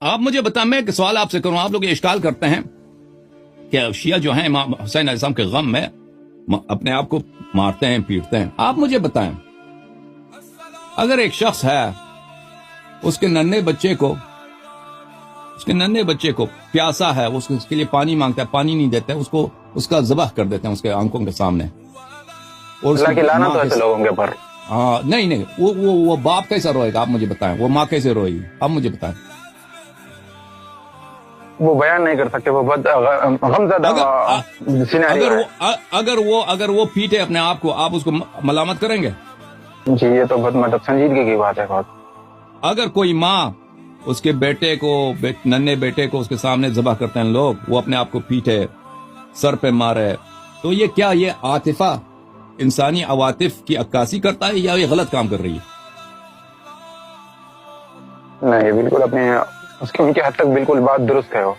آپ مجھے بتائیں، میں ایک سوال آپ سے کروں. آپ لوگ یہ اشکال کرتے ہیں کہ شیعہ جو ہیں امام حسین علیہ السلام کے غم میں اپنے آپ کو مارتے ہیں، پیٹتے ہیں. آپ مجھے بتائیں، اگر ایک شخص ہے، اس کے ننھے بچے کو پیاسا ہے، اس کے لیے پانی مانگتا ہے، پانی نہیں دیتے، اس کا ذبح کر دیتے ہیں اس کے آنکھوں کے سامنے. اور اللہ کی لعنت ہے ایسے لوگوں کے اوپر. ہاں نہیں وہ باپ کیسا روئے گا؟ آپ مجھے بتائیں. وہ ماں کیسے روئے گی؟ آپ مجھے بتائیں. وہ بیان نہیں کر سکتے، وہ بہت غمزدہ سینیریو ہے. اگر وہ پیٹے اپنے آپ کو، آپ اس کو ملامت کریں گے؟ جی یہ تو بہت مطلب سنجیدگی کی بات ہے. بہت اگر کوئی ماں اس کے بیٹے کو، ننھے بیٹے کو اس کے سامنے ذبح کرتے ہیں لوگ، وہ اپنے آپ کو پیٹے، سر پہ مارے، تو یہ عاطفہ انسانی عواطف کی عکاسی کرتا ہے یا یہ غلط کام کر رہی ہے؟ نہیں، بالکل اپنے ان کے حد تک بالکل بات درست ہے وہ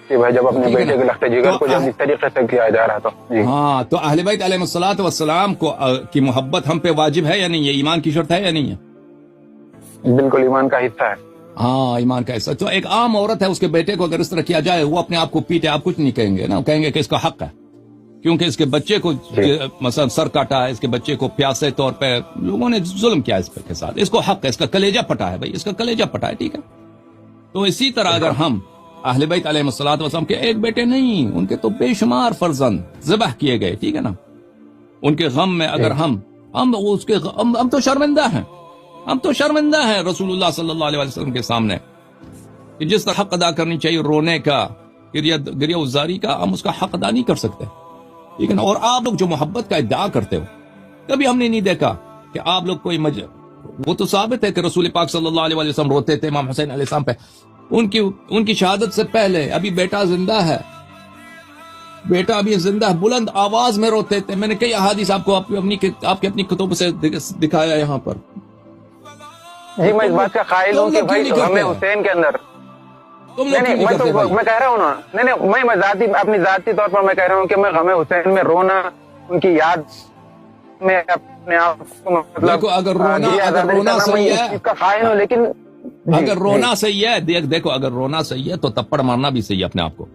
کہ بھائی جب اپنے بیٹے کے لخت جگر کو جب اس طریقے سے کیا جا رہا تو جی ہاں، تو اہل بیت علیہ الصلوۃ والسلام کی محبت ہم پہ واجب ہے یا نہیں ہے؟ ایمان کی شرط ہے یا نہیں ہے؟ بالکل ایمان کا حصہ ہے. ہاں ایمان کا حصہ. تو ایک عام عورت ہے، اس کے بیٹے کو اگر اس طرح کیا جائے، وہ اپنے آپ کو پیٹے، آپ کچھ نہیں کہیں گے نا؟ کہیں گے کہ اس کا حق ہے، کیونکہ اس کے بچے کو مثلا سر کاٹا ہے، اس کے بچے کو پیاسے طور پہ لوگوں نے ظلم کیا اس کے ساتھ، اس کو حق ہے، اس کا کلیجہ پھٹا ہے، بھائی اس کا کلیجہ پھٹا ہے، ٹھیک ہے. تو اسی طرح اگر ہم اہل بیت علیہ الصلوۃ والسلام کے ایک بیٹے نہیں، ان کے تو بے شمار فرزند ذبح کیے گئے، ٹھیک ہے نا، ان کے غم میں اگر ہم تو شرمندہ ہیں، ہم تو شرمندہ ہیں رسول اللہ صلی اللہ علیہ وسلم کے سامنے کہ جس طرح حق ادا کرنی چاہیے رونے کا، گریہ وزاری کا، ہم اس کا حق ادا نہیں کر سکتے، ٹھیک ہے نا. اور آپ لوگ جو محبت کا ادعا کرتے ہو، کبھی ہم نے نہیں دیکھا کہ آپ لوگ کوئی وہ تو ثابت ہے کہ رسول پاک صلی اللہ علیہ وسلم روتے تھے امام حسین علیہ السلام پہ. ان کی شہادت سے پہلے ابھی بیٹا زندہ ہے، بلند آواز میں روتے تھے. میں نے کئی احادیث آپ کو آپ کی اپنی کتب سے دکھایا یہاں پر. جی میں اس بات کا قائل ہوں کہ بھائی غم حسین کے اندر میں کہہ رہا ہوں نا، نہیں میں اپنی ذاتی طور پر میں کہہ رہا ہوں کہ میں غم حسین میں رونا، ان کی یاد میں اپنے آپ کو مطلب اگر رونا صحیح ہے، اس کا قائل ہوں، لیکن اگر رونا صحیح ہے، دیکھو اگر رونا صحیح ہے تو تپڑ مارنا بھی صحیح ہے، اپنے آپ کو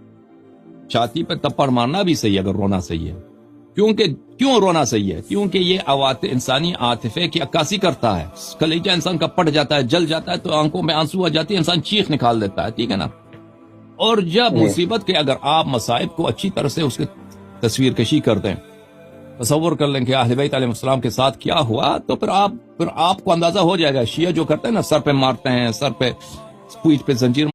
چھاتی پہ تپڑ مارنا بھی صحیح ہے اگر رونا صحیح ہے. کیوں رونا صحیح ہے؟ کیونکہ یہ انسانی عاطفے کی عکاسی کرتا ہے. کلیجہ انسان کا پٹ جاتا ہے، جل جاتا ہے، تو آنکھوں میں آنسو آ جاتی ہے، انسان چیخ نکال دیتا ہے، ٹھیک ہے نا. اور جب مصیبت کے اگر آپ مصائب کو اچھی طرح سے اس کی تصویر کشی کر دیں، تصور کر لیں کہ اہل بیت علیہ السلام کے ساتھ کیا ہوا، تو پھر آپ کو اندازہ ہو جائے گا. شیعہ جو کرتے ہیں نا، سر پہ مارتے ہیں، سر پہ پیٹھ پہ زنجیر